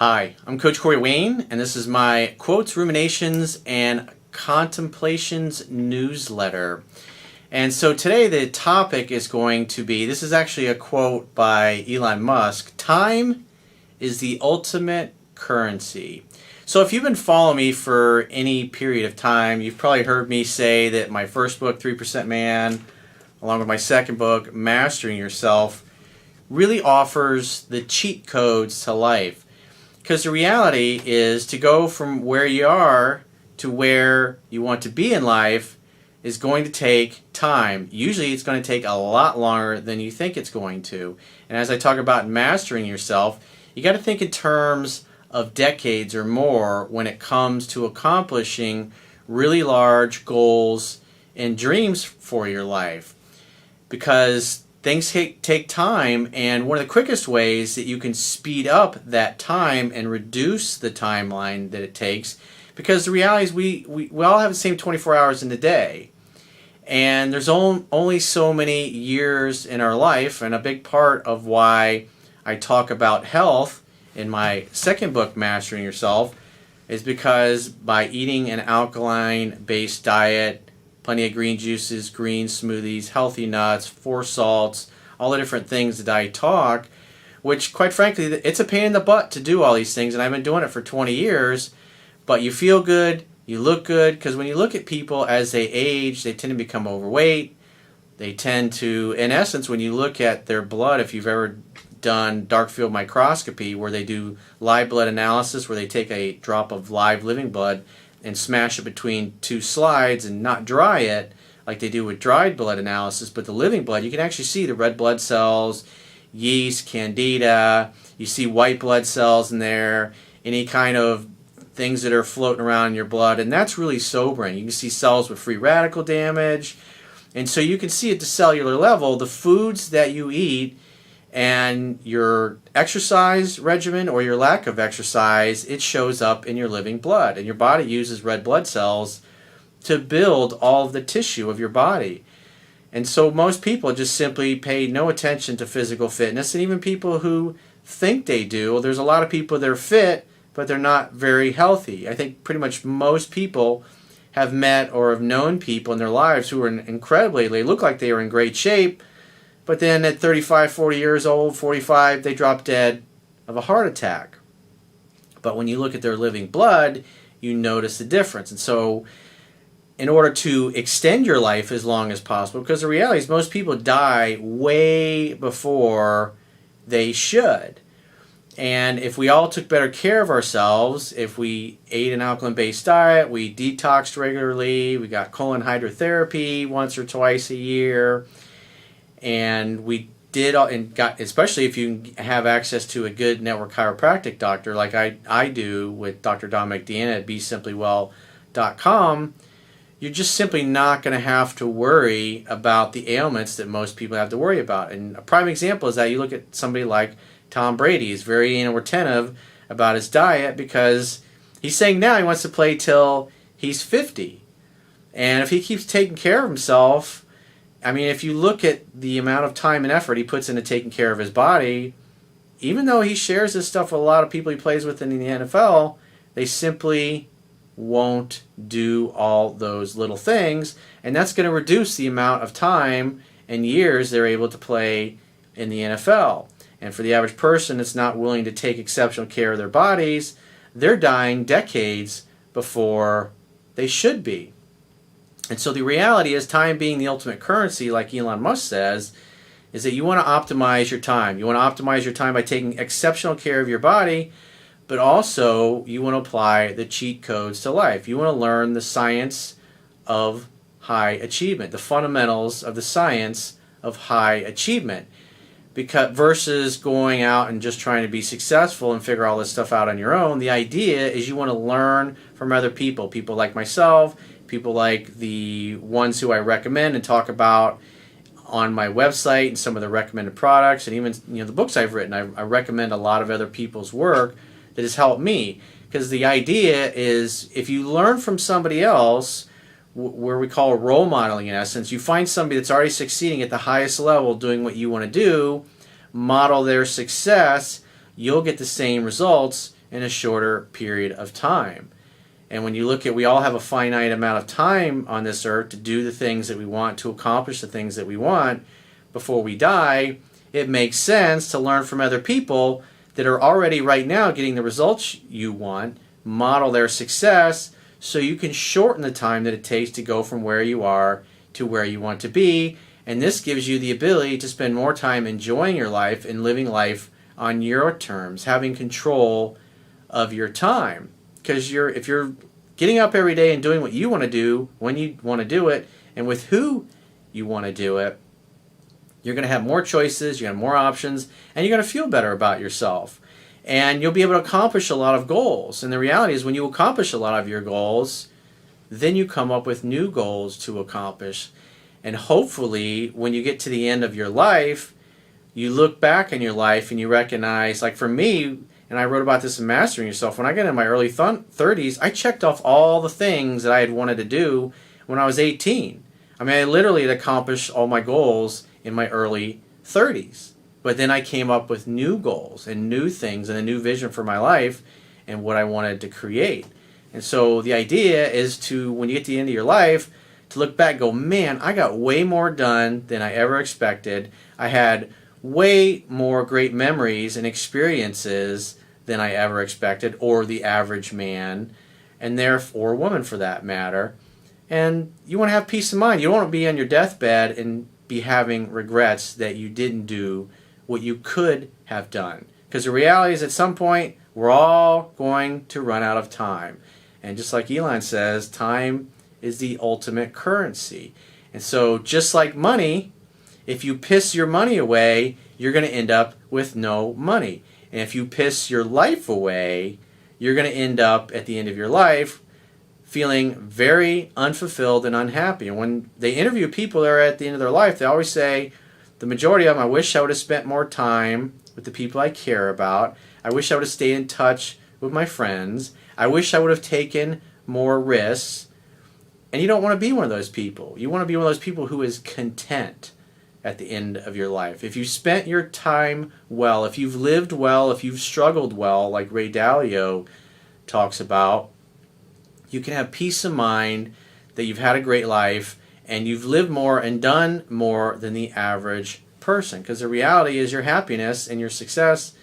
Hi, I'm Coach Corey Wayne, and this is my Quotes, Ruminations, and Contemplations newsletter. And so today the topic is going to be, this is actually a quote by Elon Musk, "Time is the ultimate currency." So if you've been following me for any period of time, you've probably heard me say that my first book, 3% Man, along with my second book, Mastering Yourself, really offers the cheat codes to life. Because the reality is, to go from where you are to where you want to be in life is going to take time. Usually it's going to take a lot longer than you think it's going to. And as I talk about mastering yourself, you got to think in terms of decades or more when it comes to accomplishing really large goals and dreams for your life. Because things take time, and one of the quickest ways that you can speed up that time and reduce the timeline that it takes, because the reality is we all have the same 24 hours in the day, and there's only so many years in our life. And a big part of why I talk about health in my second book, Mastering Yourself, is because by eating an alkaline-based diet, plenty of green juices, green smoothies, healthy nuts, 4 salts, all the different things that I talk, which quite frankly, it's a pain in the butt to do all these things, and I've been doing it for 20 years, but you feel good, you look good, because when you look at people as they age, they tend to become overweight. They tend to, in essence, when you look at their blood, if you've ever done dark field microscopy, where they do live blood analysis, where they take a drop of live living blood and smash it between 2 slides and not dry it like they do with dried blood analysis, but the living blood, you can actually see the red blood cells, yeast, candida, you see white blood cells in there, any kind of things that are floating around in your blood, and that's really sobering. You can see cells with free radical damage, and so you can see at the cellular level the foods that you eat and your exercise regimen or your lack of exercise, it shows up in your living blood. And your body uses red blood cells to build all of the tissue of your body. And so most people just simply pay no attention to physical fitness, and even people who think they do. There's a lot of people that are fit, but they're not very healthy. I think pretty much most people have met or have known people in their lives who are they look like they are in great shape, but then at 35, 40 years old, 45, they drop dead of a heart attack. But when you look at their living blood, you notice the difference. And so in order to extend your life as long as possible, because the reality is most people die way before they should. And if we all took better care of ourselves, if we ate an alkaline-based diet, we detoxed regularly, we got colon hydrotherapy once or twice a year, and we did, and got, especially if you have access to a good network chiropractic doctor like I do with Dr. Dominic Deanna at BeSimplyWell.com, you're just simply not going to have to worry about the ailments that most people have to worry about. And a prime example is that you look at somebody like Tom Brady. He's very attentive about his diet because he's saying now he wants to play till he's 50. And if he keeps taking care of himself, I mean, if you look at the amount of time and effort he puts into taking care of his body, even though he shares this stuff with a lot of people he plays with in the NFL, they simply won't do all those little things, and that's going to reduce the amount of time and years they're able to play in the NFL. And for the average person that's not willing to take exceptional care of their bodies, they're dying decades before they should be. And so the reality is, time being the ultimate currency, like Elon Musk says, is that you want to optimize your time. You want to optimize your time by taking exceptional care of your body, but also you want to apply the cheat codes to life. You want to learn the science of high achievement, the fundamentals of the science of high achievement, because versus going out and just trying to be successful and figure all this stuff out on your own. The idea is you want to learn from other people, people like myself, people like the ones who I recommend and talk about on my website, and some of the recommended products, and even the books I've written. I recommend a lot of other people's work that has helped me, because the idea is if you learn from somebody else, where we call role modeling in essence, you find somebody that's already succeeding at the highest level doing what you want to do, model their success, you'll get the same results, in a shorter period of time. And when you look at, we all have a finite amount of time on this earth to do the things that we want, to accomplish the things that we want before we die, it makes sense to learn from other people that are already right now getting the results you want, model their success, so you can shorten the time that it takes to go from where you are to where you want to be. And this gives you the ability to spend more time enjoying your life and living life on your terms, having control of your time. Because if you're getting up every day and doing what you want to do, when you want to do it, and with who you want to do it, you're going to have more choices, you're going to have more options, and you're going to feel better about yourself. And you'll be able to accomplish a lot of goals. And the reality is, when you accomplish a lot of your goals, then you come up with new goals to accomplish. And hopefully, when you get to the end of your life, you look back in your life and you recognize, like for me, and I wrote about this in Mastering Yourself, when I got in my early 30s, I checked off all the things that I had wanted to do when I was 18. I mean, I literally had accomplished all my goals in my early 30s. But then I came up with new goals and new things and a new vision for my life and what I wanted to create. And so the idea is to, when you get to the end of your life, to look back and go, man, I got way more done than I ever expected. I had way more great memories and experiences than I ever expected, or the average man, and therefore woman for that matter. And you want to have peace of mind. You don't want to be on your deathbed and be having regrets that you didn't do what you could have done. Because the reality is, at some point, we're all going to run out of time. And just like Elon says, time is the ultimate currency. And so just like money, if you piss your money away, you're going to end up with no money. And if you piss your life away, you're going to end up at the end of your life feeling very unfulfilled and unhappy. And when they interview people that are at the end of their life, they always say, the majority of them, I wish I would have spent more time with the people I care about. I wish I would have stayed in touch with my friends. I wish I would have taken more risks. And you don't want to be one of those people. You want to be one of those people who is content at the end of your life. If you spent your time well, if you've lived well, if you've struggled well, like Ray Dalio talks about, you can have peace of mind that you've had a great life and you've lived more and done more than the average person. Because the reality is, your happiness and your success,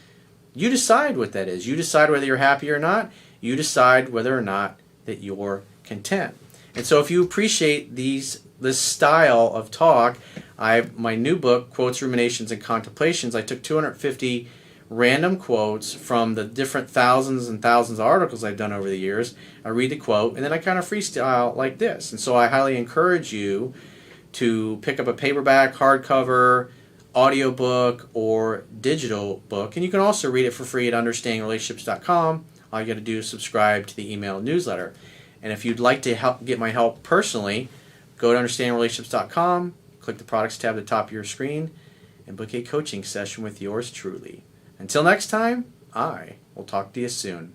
you decide what that is. You decide whether you're happy or not. You decide whether or not that you're content. And so if you appreciate this style of talk, my new book, Quotes, Ruminations, and Contemplations, I took 250 random quotes from the different thousands and thousands of articles I've done over the years. I read the quote, and then I kind of freestyle like this. And so I highly encourage you to pick up a paperback, hardcover, audiobook, or digital book. And you can also read it for free at understandingrelationships.com. All you got to do is subscribe to the email newsletter. And if you'd like to get my help personally, go to understandingrelationships.com, click the products tab at the top of your screen, and book a coaching session with yours truly. Until next time, I will talk to you soon.